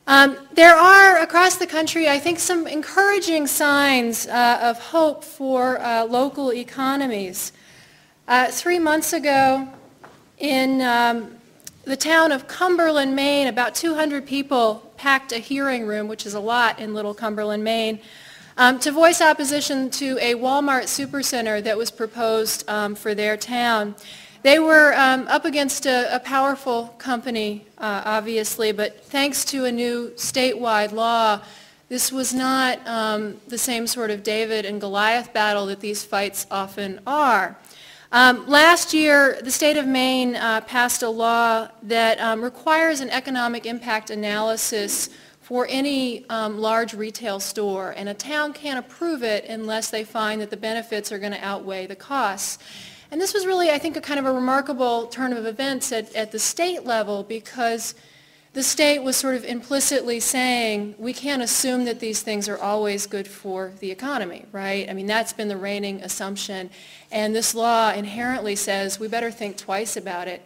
There are, across the country, I think, some encouraging signs of hope for local economies. 3 months ago, in the town of Cumberland, Maine, about 200 people packed a hearing room, which is a lot in Little Cumberland, Maine, to voice opposition to a Walmart supercenter that was proposed for their town. They were up against a powerful company, obviously, but thanks to a new statewide law, this was not the same sort of David and Goliath battle that these fights often are. Last year, the state of Maine passed a law that requires an economic impact analysis for any large retail store, and a town can't approve it unless they find that the benefits are going to outweigh the costs. And this was really, I think, a kind of a remarkable turn of events at the state level, because the state was sort of implicitly saying, we can't assume that these things are always good for the economy, right? I mean, that's been the reigning assumption. And this law inherently says we better think twice about it.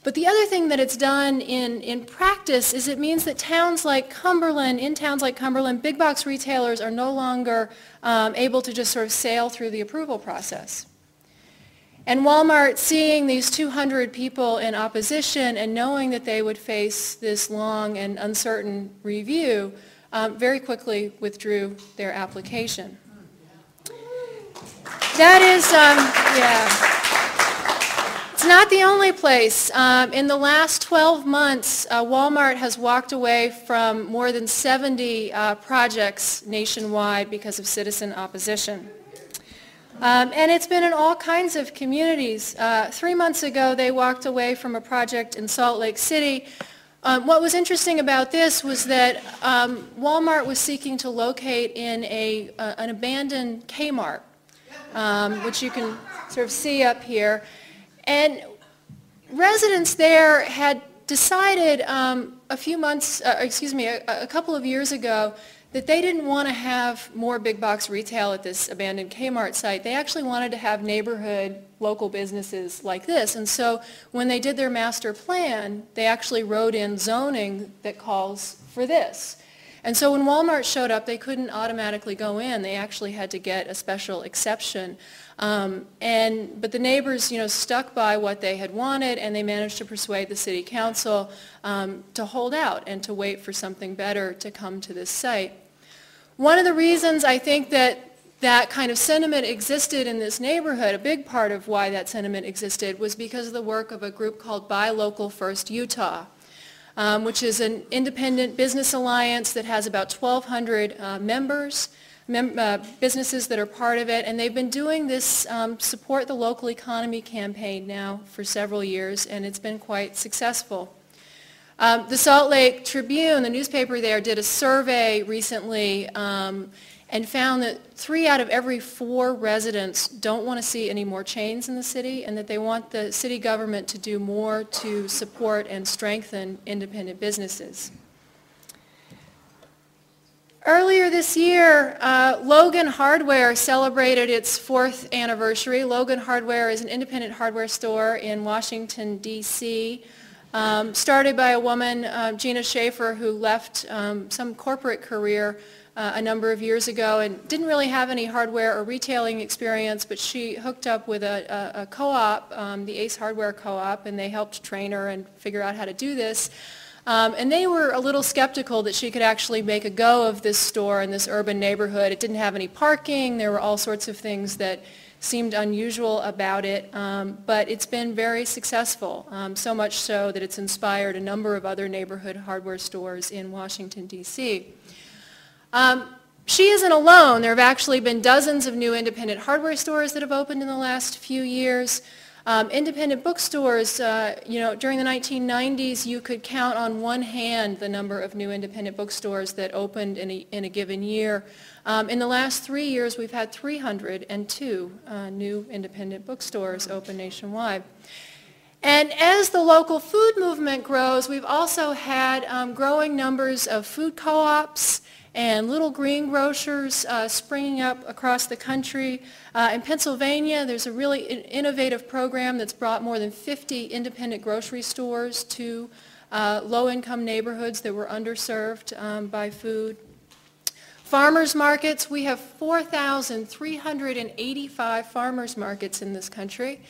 But the other thing that it's done in practice is it means that towns like Cumberland, big box retailers are no longer able to just sort of sail through the approval process. And Walmart, seeing these 200 people in opposition and knowing that they would face this long and uncertain review, very quickly withdrew their application. That is, it's not the only place. In the last 12 months, Walmart has walked away from more than 70 projects nationwide because of citizen opposition. And it's been in all kinds of communities. 3 months ago, they walked away from a project in Salt Lake City. What was interesting about this was that Walmart was seeking to locate in an abandoned Kmart, which you can sort of see up here. And residents there had decided a couple of years ago that they didn't want to have more big box retail at this abandoned Kmart site. They actually wanted to have neighborhood local businesses like this. And so when they did their master plan, they actually wrote in zoning that calls for this. And so when Walmart showed up, they couldn't automatically go in. They actually had to get a special exception. But the neighbors, stuck by what they had wanted, and they managed to persuade the city council to hold out and to wait for something better to come to this site. One of the reasons I think that kind of sentiment existed in this neighborhood, a big part of why that sentiment existed, was because of the work of a group called Buy Local First Utah, which is an independent business alliance that has about 1,200 members, businesses that are part of it, and they've been doing this Support the Local Economy campaign now for several years, and it's been quite successful. The Salt Lake Tribune, the newspaper there, did a survey recently and found that 3 out of every 4 residents don't want to see any more chains in the city, and that they want the city government to do more to support and strengthen independent businesses. Earlier this year, Logan Hardware celebrated its 4th anniversary. Logan Hardware is an independent hardware store in Washington, D.C., started by a woman, Gina Schaefer, who left some corporate career a number of years ago and didn't really have any hardware or retailing experience, but she hooked up with a co-op, the Ace Hardware Co-op, and they helped train her and figure out how to do this. And they were a little skeptical that she could actually make a go of this store in this urban neighborhood. It didn't have any parking. There were all sorts of things that seemed unusual about it, but it's been very successful, so much so that it's inspired a number of other neighborhood hardware stores in Washington, D.C. She isn't alone. There have actually been dozens of new independent hardware stores that have opened in the last few years. Independent bookstores, during the 1990s, you could count on one hand the number of new independent bookstores that opened in a given year. In the last 3 years, we've had 302 new independent bookstores open nationwide. And as the local food movement grows, we've also had growing numbers of food co-ops and little greengrocers springing up across the country. In Pennsylvania, there's a really innovative program that's brought more than 50 independent grocery stores to low-income neighborhoods that were underserved by food. Farmers markets, we have 4,385 farmers markets in this country.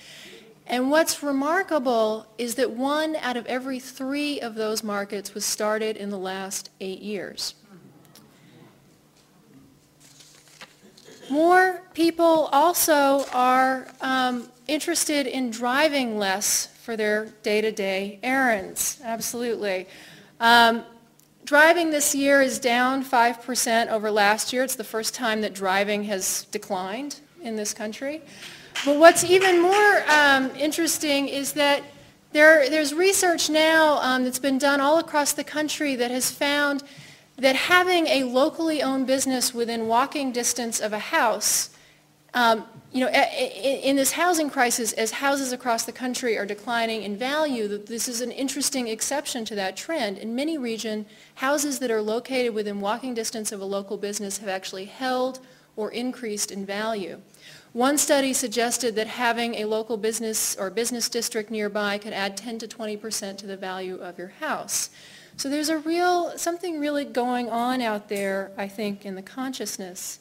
And what's remarkable is that 1 out of every 3 of those markets was started in the last 8 years. More people also are interested in driving less for their day-to-day errands. Absolutely. Driving this year is down 5% over last year. It's the first time that driving has declined in this country. But what's even more interesting is that there's research now that's been done all across the country that has found that having a locally owned business within walking distance of a house, in this housing crisis, as houses across the country are declining in value, this is an interesting exception to that trend. In many regions, houses that are located within walking distance of a local business have actually held or increased in value. One study suggested that having a local business or business district nearby could add 10 to 20% to the value of your house. So there's something really going on out there, I think, in the consciousness.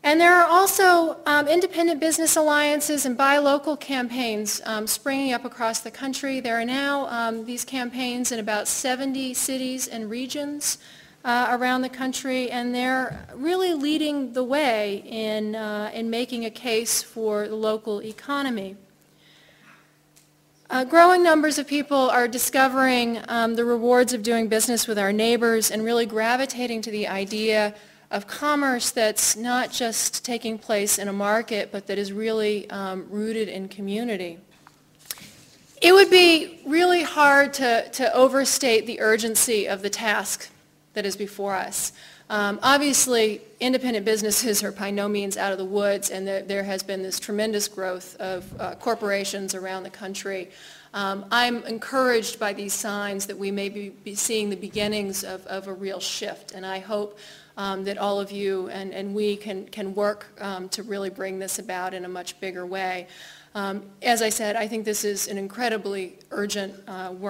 And there are also independent business alliances and buy local campaigns springing up across the country. There are now these campaigns in about 70 cities and regions around the country, and they're really leading the way in making a case for the local economy. Growing numbers of people are discovering the rewards of doing business with our neighbors and really gravitating to the idea of commerce that's not just taking place in a market, but that is really rooted in community. It would be really hard to overstate the urgency of the task that is before us. Obviously, independent businesses are by no means out of the woods, and there has been this tremendous growth of corporations around the country. I'm encouraged by these signs that we may be seeing the beginnings of a real shift, and I hope that all of you and we can work to really bring this about in a much bigger way. As I said, I think this is an incredibly urgent work.